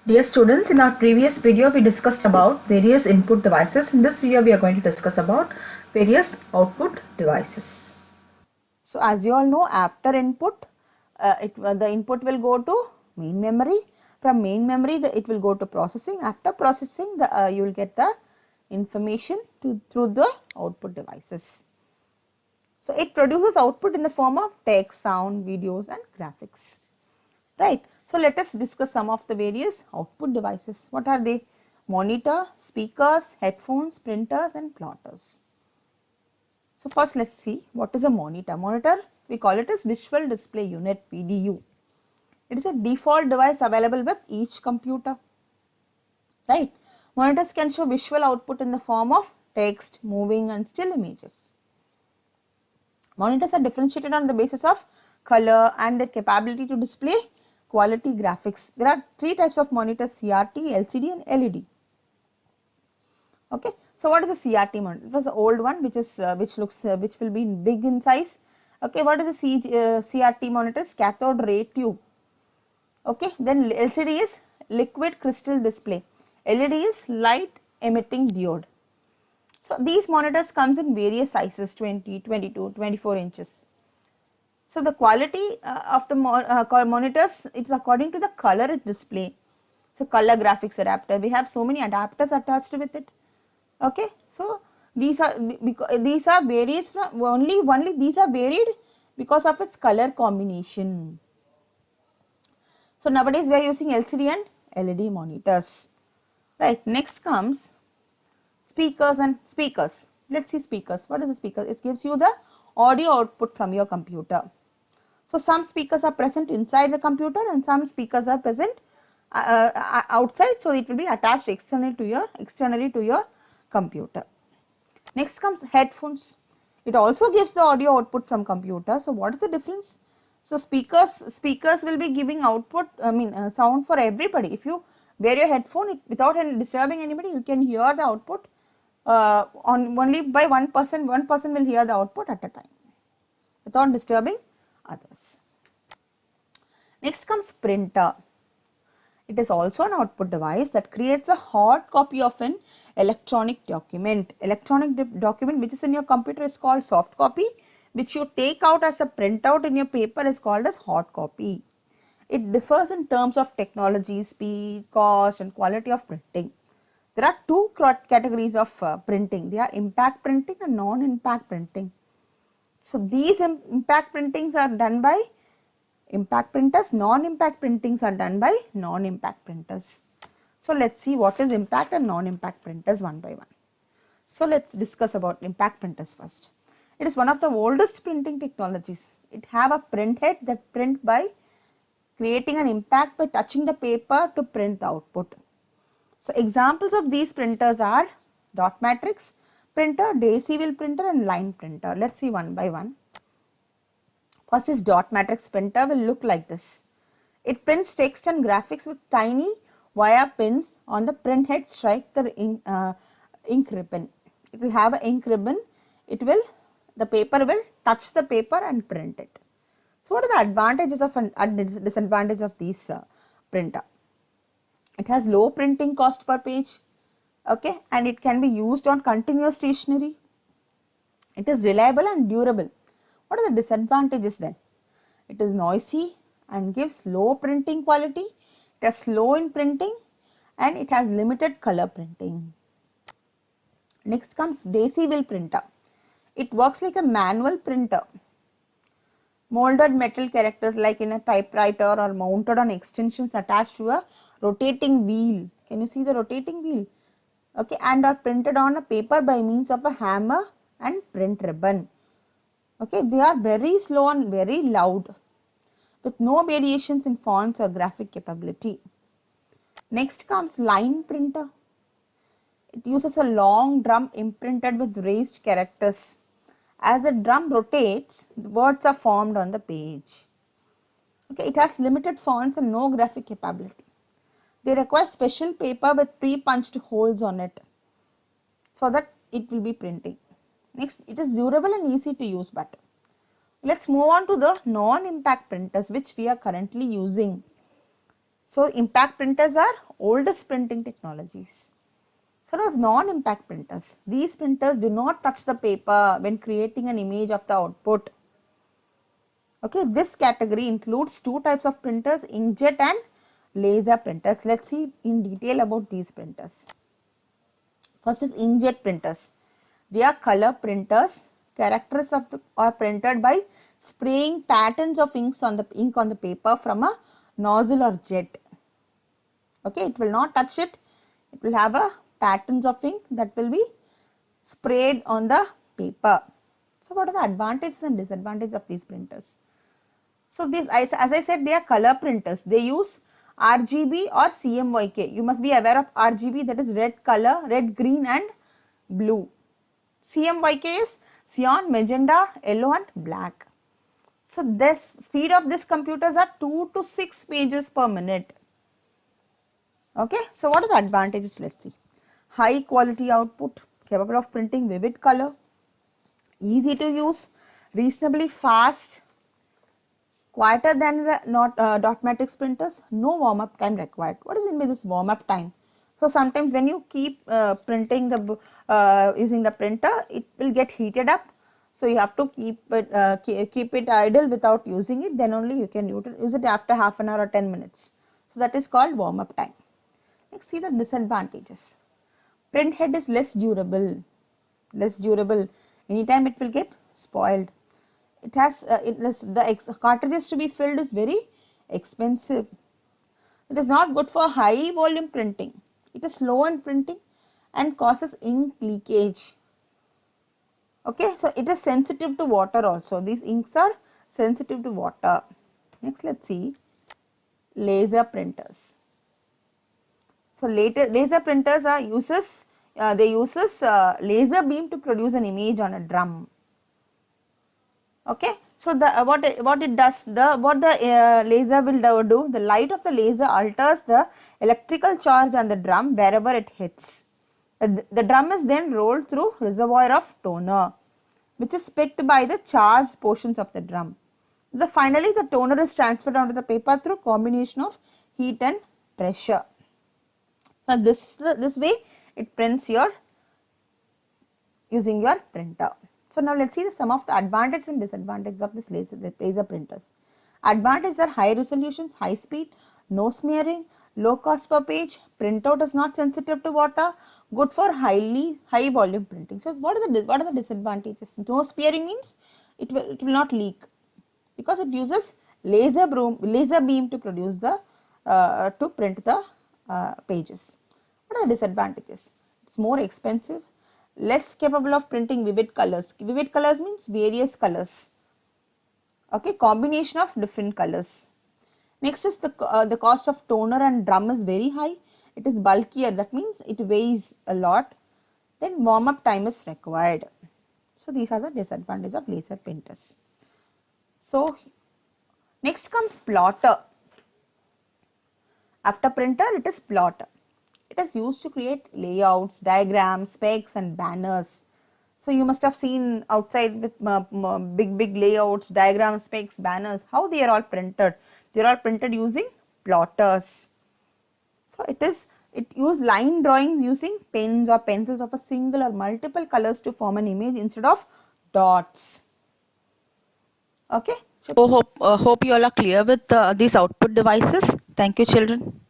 Dear students, in our previous video we discussed about various input devices. In this video we are going to discuss about various output devices. So as you all know, after input, the input will go to main memory. From main memory, it will go to processing. After processing, you will get the information through the output devices. So it produces output in the form of text, sound, videos, and graphics. Right. So let us discuss some of the various output devices. What are they? Monitor, speakers, headphones, printers, and plotters. So first let's see what is a monitor. Monitor, we call it as visual display unit, VDU. It is a default device available with each computer, right? Monitors can show visual output in the form of text, moving and still images. Monitors are differentiated on the basis of color and their capability to display quality graphics. There are three types of monitors: CRT, LCD and LED. Okay. So what is a CRT monitor? It was the old one which will be big in size. Okay. What is a CRT monitor? Cathode ray tube. Okay. Then LCD is liquid crystal display. LED is light emitting diode. So these monitors comes in various sizes: 20, 22, 24 inches. So the quality of the monitors, it's according to the color it display. So color graphics adapter, we have so many adapters attached with it. Okay. So these are varies from only these are varied because of its color combination. So nowadays we are using LCD and LED monitors, right? Next comes speakers and speakers. Let's see speakers. What is a speaker? It gives you the audio output from your computer. So some speakers are present inside the computer and some speakers are present outside, so it will be attached externally to your computer. Next comes headphones. It also gives the audio output from computer. So what is the difference? So speakers will be giving output, sound for everybody. If you wear your headphone without disturbing anybody, you can hear the output on only by one person. One person will hear the output at a time without disturbing others. Next comes printer. It is also an output device that creates a hard copy of an electronic document. Electronic document which is in your computer is called soft copy, which you take out as a printout in your paper is called as hard copy. It differs in terms of technology, speed, cost and quality of printing. There are two categories of printing. They are impact printing and non-impact printing. So these impact printings are done by impact printers, non-impact printings are done by non-impact printers. So let's see what is impact and non-impact printers one by one. So let's discuss about impact printers first. It is one of the oldest printing technologies. It have a print head that print by creating an impact by touching the paper to print the output. So examples of these printers are dot matrix printer, daisy wheel printer and line printer. Let's see one by one. First is dot matrix printer will look like this. It prints text and graphics with tiny wire pins on the print head. Strike the ink ribbon. It will have an ink ribbon. The paper will touch the paper and print it. So what are the advantages of and disadvantages of these printer? It has low printing cost per page. Okay, and it can be used on continuous stationery. It is reliable and durable. What are the disadvantages then? It is noisy and gives low printing quality. It is slow in printing and it has limited color printing. Next comes daisy wheel printer. It works like a manual printer. Molded metal characters like in a typewriter or mounted on extensions attached to a rotating wheel. Can you see the rotating wheel? Okay, and are printed on a paper by means of a hammer and print ribbon. Okay, they are very slow and very loud with no variations in fonts or graphic capability. Next comes line printer. It uses a long drum imprinted with raised characters. As the drum rotates, the words are formed on the page. Okay, it has limited fonts and no graphic capability. They require special paper with pre-punched holes on it so that it will be printing. Next, it is durable and easy to use, but let's move on to the non-impact printers which we are currently using. So impact printers are oldest printing technologies. So those non-impact printers, these printers do not touch the paper when creating an image of the output. Okay, this category includes two types of printers, inkjet and laser printers. Let's see in detail about these printers. First is inkjet printers. They are color printers. Characters of the are printed by spraying patterns of ink on the paper from a nozzle or jet. Okay, it will not touch it. It will have a patterns of ink that will be sprayed on the paper. So what are the advantages and disadvantages of these printers? So these, as I said, they are color printers. They use RGB or CMYK. You must be aware of RGB, that is red color, red, green and blue. CMYK is cyan, magenta, yellow and black. So this speed of these computers are 2 to 6 pages per minute. Okay, so what are the advantages? Let's see. High quality output, capable of printing vivid color, easy to use, reasonably fast, quieter than the Dotmatics printers, no warm up time required. What is meant by this warm up time? So sometimes when you keep printing the using the printer, it will get heated up. So you have to keep it idle without using it. Then only you can use it after half an hour or 10 minutes. So that is called warm up time. Next, see the disadvantages. Print head is less durable. Anytime it will get spoiled. It has the cartridges to be filled is very expensive. It is not good for high volume printing. It is slow in printing and causes ink leakage. Okay, so it is sensitive to water also. These inks are sensitive to water. Next, let's see laser printers. So laser printers are uses laser beam to produce an image on a drum. Okay, so the what it does, what the laser will do, the light of the laser alters the electrical charge on the drum wherever it hits. The drum is then rolled through reservoir of toner, which is picked by the charged portions of the drum. Finally, the toner is transferred onto the paper through combination of heat and pressure. Now this way it prints using your printer. So now let's see some of the advantages and disadvantages of this laser printers. Advantages are high resolutions, high speed, no smearing, low cost per page, printout is not sensitive to water, good for high volume printing. So what are the disadvantages? No smearing means it will not leak because it uses laser beam to produce the to print the pages. What are the disadvantages? It's more expensive, less capable of printing vivid colors. Vivid colors means various colors. Okay, combination of different colors. Next is the cost of toner and drum is very high. It is bulkier, that means it weighs a lot. Then warm up time is required. So these are the disadvantages of laser printers. So next comes plotter. After printer, it is plotter. It is used to create layouts, diagrams, specs and banners. So you must have seen outside with big layouts, diagrams, specs, banners, how they are all printed. They are all printed using plotters. So it use line drawings using pens or pencils of a single or multiple colors to form an image instead of dots. Okay. So hope you all are clear with these output devices. Thank you, children.